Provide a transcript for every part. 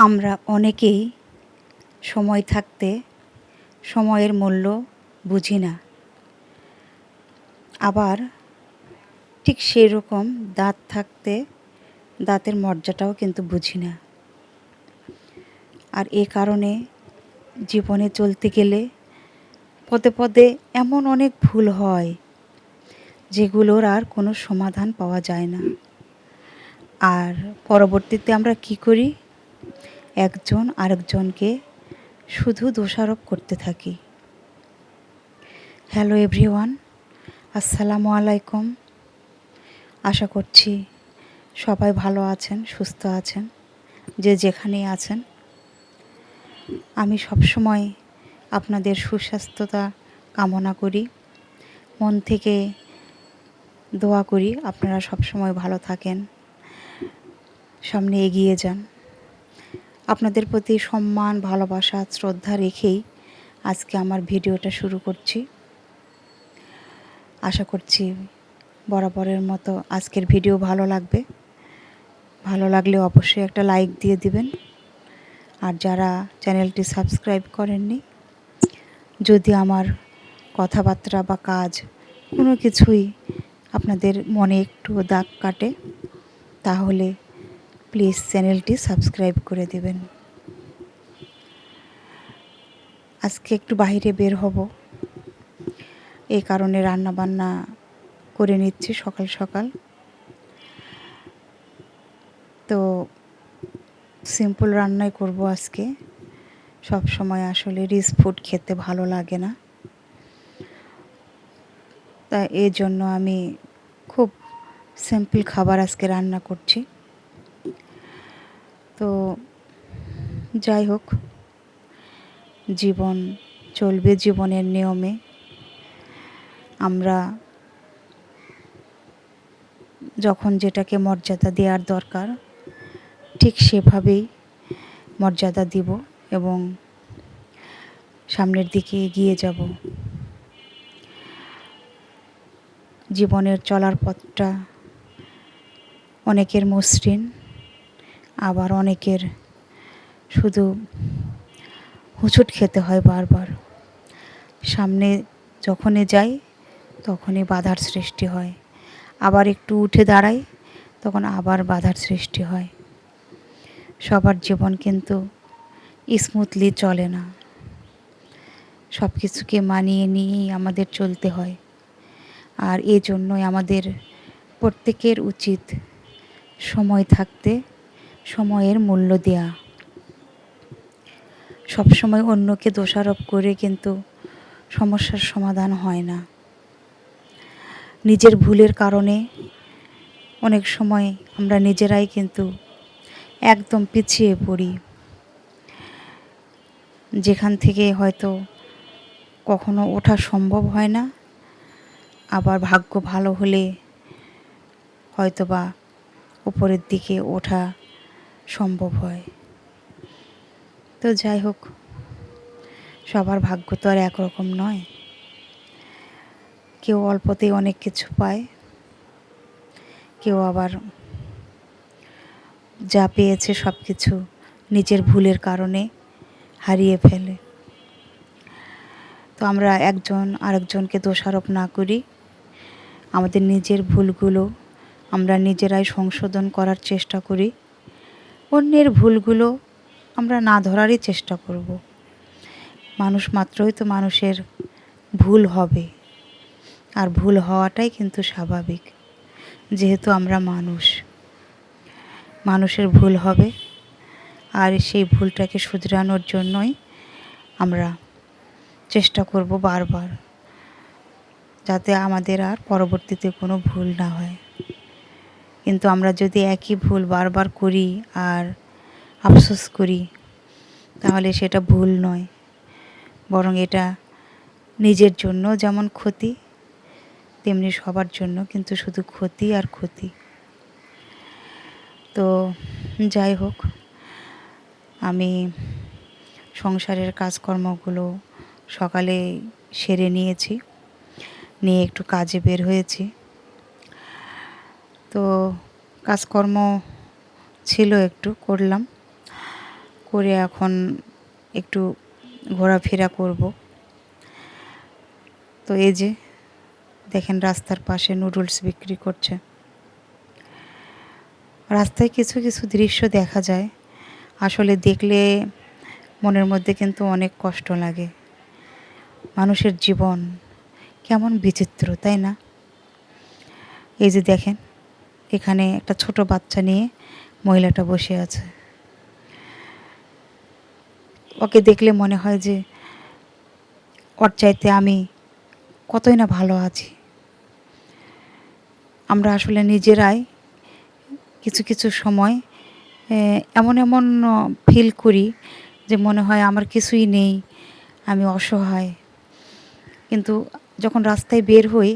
আমরা অনেকেই সময় থাকতে সময়ের মূল্য বুঝি না, আবার ঠিক সেই রকম দাঁত থাকতে দাঁতের মর্যাদাও কিন্তু বুঝি না। আর এ কারণে জীবনে চলতে গেলে পদে পদে এমন অনেক ভুল হয় যেগুলোর আর কোনো সমাধান পাওয়া যায় না। আর পরবর্তীতে আমরা কি করি? একজন আরেকজনকে শুধু দোষারোপ করতে থাকি। হ্যালো এভরিওয়ান, আসসালামু আলাইকুম। আশা করছি সবাই ভালো আছেন, সুস্থ আছেন, যে যেখানেই আছেন। আমি সবসময় আপনাদের সুস্বাস্থ্যতা কামনা করি, মন থেকে দোয়া করি আপনারা সবসময় ভালো থাকেন, সামনে এগিয়ে যান। আপনাদের প্রতি সম্মান, ভালোবাসা, শ্রদ্ধা রেখেই আজকে আমার ভিডিওটা শুরু করছি। আশা করছি বরাবরের মতো আজকের ভিডিও ভালো লাগবে। ভালো লাগলে অবশ্যই একটা লাইক দিয়ে দিবেন। আর যারা চ্যানেলটি সাবস্ক্রাইব করেননি, যদি আমার কথাবার্তা বা কাজ কোনো কিছুই আপনাদের মনে একটু দাগ কাটে, তাহলে প্লিজ চ্যানেলটি সাবস্ক্রাইব করে দেবেন। আজকে একটু বাইরে বের হব, এই কারণে রান্না বান্না করে নিচ্ছি সকাল সকাল। তো সিম্পল রান্নাই করব আজকে। সব সময় আসলে রিচ ফুড খেতে ভালো লাগে না, তাই এই জন্য আমি খুব সিম্পল খাবার আজকে রান্না করছি। তো যাই হোক, জীবন চলবে জীবনের নিয়মে। আমরা যখন যেটাকে মর্যাদা দেওয়ার দরকার ঠিক সেভাবেই মর্যাদা দিব এবং সামনের দিকে এগিয়ে যাব। জীবনের চলার পথটা অনেকের মসৃণ, আবার অনেকের শুধু হোঁচট খেতে হয় বারবার। সামনে যখনই যাই তখনই বাধার সৃষ্টি হয়, আবার একটু উঠে দাঁড়াই তখন আবার বাধার সৃষ্টি হয়। সবার জীবন কিন্তু স্মুথলি চলে না, সব কিছুকে মানিয়ে নিয়েই আমাদের চলতে হয়। আর এই জন্যই আমাদের প্রত্যেকের উচিত সময় থাকতে সময়ের মূল্য দেয়া। সবসময় অন্যকে দোষারোপ করে কিন্তু সমস্যার সমাধান হয় না। নিজের ভুলের কারণে অনেক সময় আমরা নিজেরাই কিন্তু একদম পিছিয়ে পড়ি, যেখান থেকে হয়তো কখনো ওঠা সম্ভব হয় না, আবার ভাগ্য ভালো হলে হয়তোবা উপরের দিকে ওঠা সম্ভব হয়। তো যাই হোক, সবার ভাগ্য তো আর একরকম নয়। কেউ অল্পতেই অনেক কিছু পায়, কেউ আবার যা পেয়েছে সব কিছু নিজের ভুলের কারণে হারিয়ে ফেলে। তো আমরা একজন আরেকজনকে দোষারোপ না করি, আমাদের নিজের ভুলগুলো আমরা নিজেরাই সংশোধন করার চেষ্টা করি। অন্যের ভুলগুলো আমরা না ধরারই চেষ্টা করব। মানুষ মাত্রই তো মানুষের ভুল হবে, আর ভুল হওয়াটাই কিন্তু স্বাভাবিক। যেহেতু আমরা মানুষ, মানুষের ভুল হবে, আর সেই ভুলটাকে শুধরানোর জন্যই আমরা চেষ্টা করব বারবার, যাতে আমাদের আর পরবর্তীতে কোনো ভুল না হয়। কিন্তু আমরা যদি একই ভুল বারবার করি আর আফসোস করি, তাহলে সেটা ভুল নয়, বরং এটা নিজের জন্য যেমন ক্ষতি, তেমনি সবার জন্য কিন্তু শুধু ক্ষতি আর ক্ষতি। তো যাই হোক, আমি সংসারের কাজকর্মগুলো সকালে সেরে নিয়েছি, নিয়ে একটু কাজে বের হয়েছি। তো কাজকর্ম ছিল, একটু করলাম। করে এখন একটু ঘোরাফেরা করব। তো এই যে দেখেন রাস্তার পাশে নুডলস বিক্রি করছে। রাস্তায় কিছু কিছু দৃশ্য দেখা যায়, আসলে দেখলে মনের মধ্যে কিন্তু অনেক কষ্ট লাগে। মানুষের জীবন কেমন বিচিত্র, তাই না? এই যে দেখেন এখানে একটা ছোট বাচ্চা নিয়ে মহিলাটা বসে আছে। ওকে দেখলে মনে হয় যে ওর চাইতে আমি কতই না ভালো আছি। আমরা আসলে নিজেরাই কিছু কিছু সময় এমন এমন ফিল করি যে মনে হয় আমার কিছুই নেই, আমি অসহায়। কিন্তু যখন রাস্তায় বের হই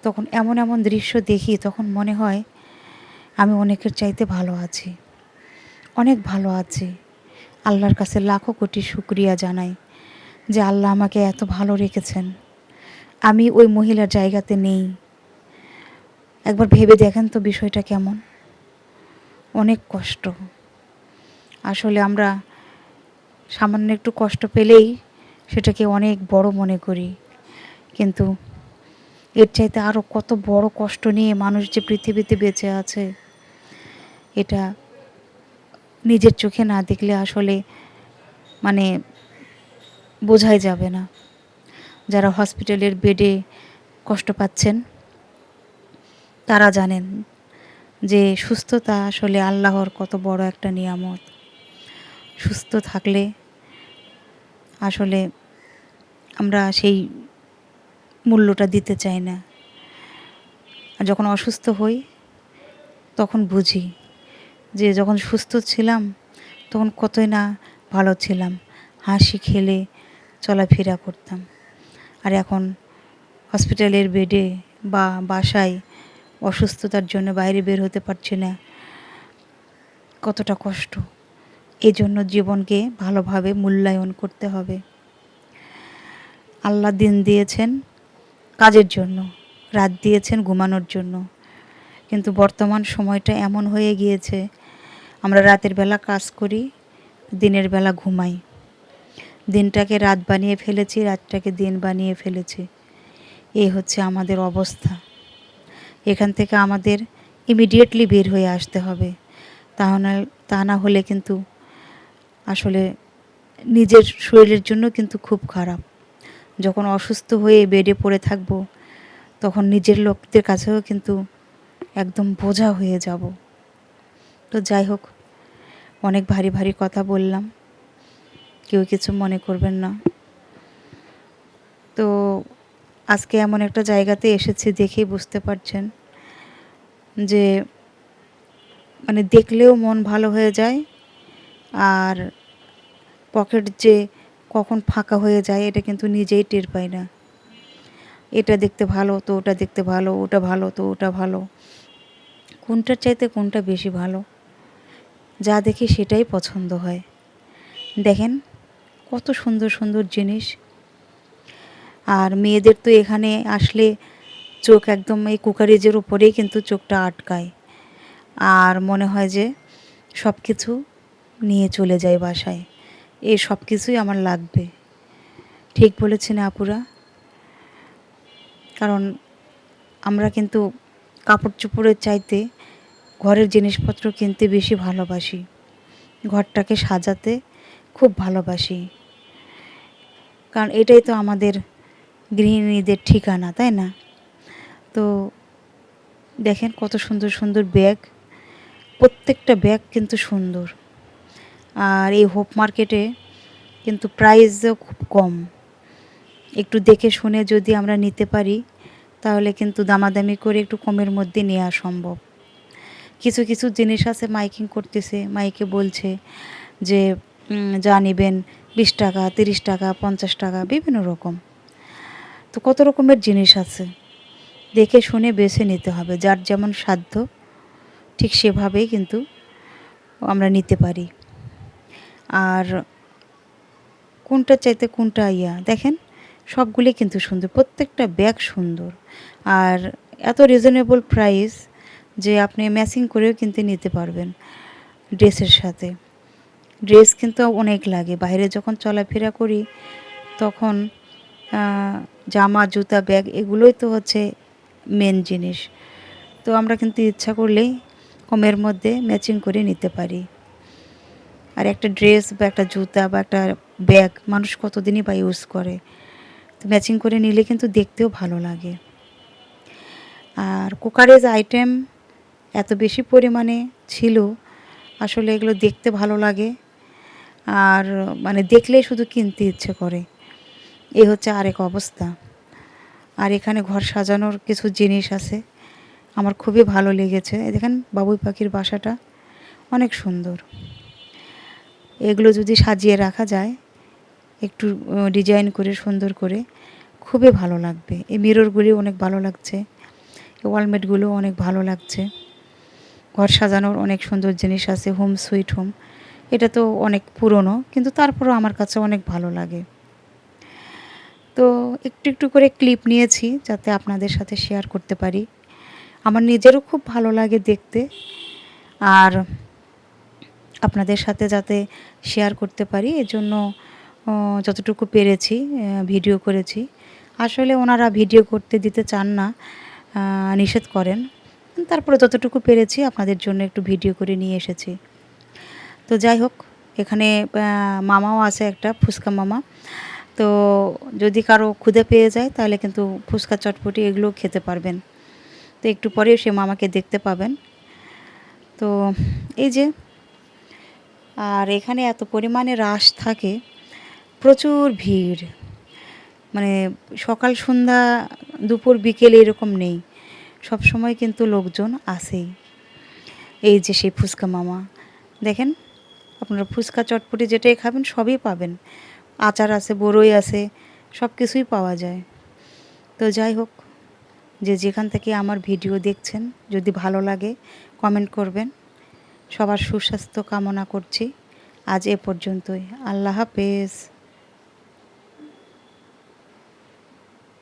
তখন এমন এমন দৃশ্য দেখি, তখন মনে হয় আমি অনেকের চাইতে ভালো আছি, অনেক ভালো আছি। আল্লাহর কাছে লাখো কোটি শুকরিয়া জানাই যে আল্লাহ আমাকে এত ভালো রেখেছেন। আমি ওই মহিলার জায়গাতে নেই। একবার ভেবে দেখেন তো বিষয়টা কেমন, অনেক কষ্ট। আসলে আমরা সামান্য একটু কষ্ট পেলেই সেটাকে অনেক বড় মনে করি, কিন্তু এর চাইতে আরও কত বড় কষ্ট নিয়ে মানুষ যে পৃথিবীতে বেঁচে আছে, এটা নিজের চোখে না দেখলে আসলে মানে বোঝাই যাবে না। যারা হসপিটালের বেডে কষ্ট পাচ্ছেন তারা জানেন যে সুস্থতা আসলে আল্লাহর কত বড় একটা নিয়ামত। সুস্থ থাকলে আসলে আমরা সেই মূল্যটা দিতে চাই না। আর যখন অসুস্থ হই তখন বুঝি যে যখন সুস্থ ছিলাম তখন কতই না ভালো ছিলাম, হাসি খেলে চলাফেরা করতাম। আর এখন হসপিটালের বেডে বা বাসায় অসুস্থতার জন্য বাইরে বের হতে পারছি না, কতটা কষ্ট। এই জন্য জীবনকে ভালোভাবে মূল্যায়ন করতে হবে। আল্লাহ দিন দিয়েছেন কাজের জন্য, রাত দিয়েছেন ঘুমানোর জন্য, কিন্তু বর্তমান সময়টা এমন হয়ে গিয়েছে আমরা রাতের বেলা কাজ করি, দিনের বেলা ঘুমাই। দিনটাকে রাত বানিয়ে ফেলেছি, রাতটাকে দিন বানিয়ে ফেলেছি। এই হচ্ছে আমাদের অবস্থা। এখান থেকে আমাদের ইমিডিয়েটলি বের হয়ে আসতে হবে, তা না হলে কিন্তু আসলে নিজের শরীরের জন্য কিন্তু খুব খারাপ। যখন অসুস্থ হয়ে বেডে পড়ে থাকবো তখন নিজের লোকদের কাছেও কিন্তু একদম বোঝা হয়ে যাব। তো যাই হোক, অনেক ভারী ভারী কথা বললাম, কেউ কিছু মনে করবেন না। তো আজকে এমন একটা জায়গাতে এসেছি, দেখেই বুঝতে পারছেন যে মানে দেখলেও মন ভালো হয়ে যায়, আর পকেট যে কখন ফাঁকা হয়ে যায় এটা কিন্তু নিজেই টের পাই না। এটা দেখতে ভালো তো ওটা দেখতে ভালো, ওটা ভালো তো ওটা ভালো, কোনটার চাইতে কোনটা বেশি ভালো, যা দেখি সেটাই পছন্দ হয়। দেখেন কত সুন্দর সুন্দর জিনিস। আর মেয়েদের তো এখানে আসলে চোখ একদম এই কুকারিজের উপরেই কিন্তু চোখটা আটকায়, আর মনে হয় যে সব কিছু নিয়ে চলে যায় বাসায়, এই সব কিছুই আমার লাগবে। ঠিক বলেছেন আপুরা, কারণ আমরা কিন্তু কাপড় চোপড়ের চাইতে ঘরের জিনিসপত্র কিনতে বেশি ভালোবাসি, ঘরটাকে সাজাতে খুব ভালোবাসি, কারণ এটাই তো আমাদের গৃহিণীদের ঠিকানা, তাই না? তো দেখেন কত সুন্দর সুন্দর ব্যাগ, প্রত্যেকটা ব্যাগ কিন্তু সুন্দর। আর এই হোপ মার্কেটে কিন্তু প্রাইসও খুব কম। একটু দেখে শুনে যদি আমরা নিতে পারি তাহলে কিন্তু দামাদামি করে একটু কমের মধ্যে নেওয়া সম্ভব। কিছু কিছু জিনিস আছে মাইকিং করতেছে, মাইকে বলছে যে যা নেবেন 20 টাকা, 30 টাকা, 50 টাকা, বিভিন্ন রকম। তো কত রকমের জিনিস আছে, দেখে শুনে বেছে নিতে হবে। যার যেমন সাধ্য ঠিক সেভাবেই কিন্তু আমরা নিতে পারি। আর কোনটার চাইতে কোনটা দেখেন সবগুলি কিন্তু সুন্দর, প্রত্যেকটা ব্যাগ সুন্দর, আর এত রিজনেবল প্রাইস যে আপনি ম্যাচিং করেও কিনতে নিতে পারবেন ড্রেসের সাথে। ড্রেস কিন্তু অনেক লাগে। বাইরে যখন চলাফেরা করি তখন জামা, জুতা, ব্যাগ এগুলোই তো হচ্ছে মেন জিনিস। তো আমরা কিন্তু ইচ্ছা করলেই কমের মধ্যে ম্যাচিং করে নিতে পারি। আর একটা ড্রেস বা একটা জুতা বা একটা ব্যাগ মানুষ কতদিনই বা ইউজ করে। তো ম্যাচিং করে নিলে কিন্তু দেখতেও ভালো লাগে। আর কুকারেজ আইটেম এত বেশি পরিমাণে ছিল, আসলে এগুলো দেখতে ভালো লাগে আর মানে দেখলেই শুধু কিনতে ইচ্ছে করে। এই হচ্ছে আরেক অবস্থা। আর এখানে ঘর সাজানোর কিছু জিনিস আছে, আমার খুবই ভালো লেগেছে। এই দেখেন বাবুই পাখির বাসাটা অনেক সুন্দর। এগুলো যদি সাজিয়ে রাখা যায় একটু ডিজাইন করে সুন্দর করে, খুবই ভালো লাগবে। এই মিররগুলি অনেক ভালো লাগছে, এই ওয়ালমেটগুলো অনেক ভালো লাগছে। ঘর সাজানোর অনেক সুন্দর জিনিস আছে। হোম সুইট হোম, এটা তো অনেক পুরনো, কিন্তু তারপরেও আমার কাছে অনেক ভালো লাগে। তো একটু একটু করে ক্লিপ নিয়েছি যাতে আপনাদের সাথে শেয়ার করতে পারি। আমার নিজেরও খুব ভালো লাগে দেখতে, আর আপনাদের সাথে যাতে শেয়ার করতে পারি এজন্য যতটুকু পেরেছি ভিডিও করেছি। আসলে ওনারা ভিডিও করতে দিতে চান না, নিষেধ করেন। তারপরে যতটুকু পেরেছি আপনাদের জন্য একটু ভিডিও করে নিয়ে এসেছি। তো যাই হোক, এখানে মামাও আছে একটা, ফুচকা মামা। তো যদি কারো ক্ষুধা পেয়ে যায় তাহলে কিন্তু ফুচকা চটপটি এগুলো খেতে পারবেন। তো একটু পরেও সে মামাকে দেখতে পাবেন। তো এই যে, আর এখানে এত পরিমাণে রাশ থাকে, প্রচুর ভিড়। মানে সকাল সন্ধ্যা দুপুর বিকেল এরকম নেই, সব সময় কিন্তু লোকজন আসেই। এই যে সেই ফুচকা মামা, দেখেন আপনারা ফুচকা চটপটি যেটাই খাবেন সবই পাবেন। আচার আছে, বড়ই আছে, সব কিছুই পাওয়া যায়। তো যাই হোক, যে যেখান থেকে আমার ভিডিও দেখছেন যদি ভালো লাগে কমেন্ট করবেন। সবার সুস্বাস্থ্য কামনা করছি। আজ এ পর্যন্তই। আল্লাহ হাফেজ।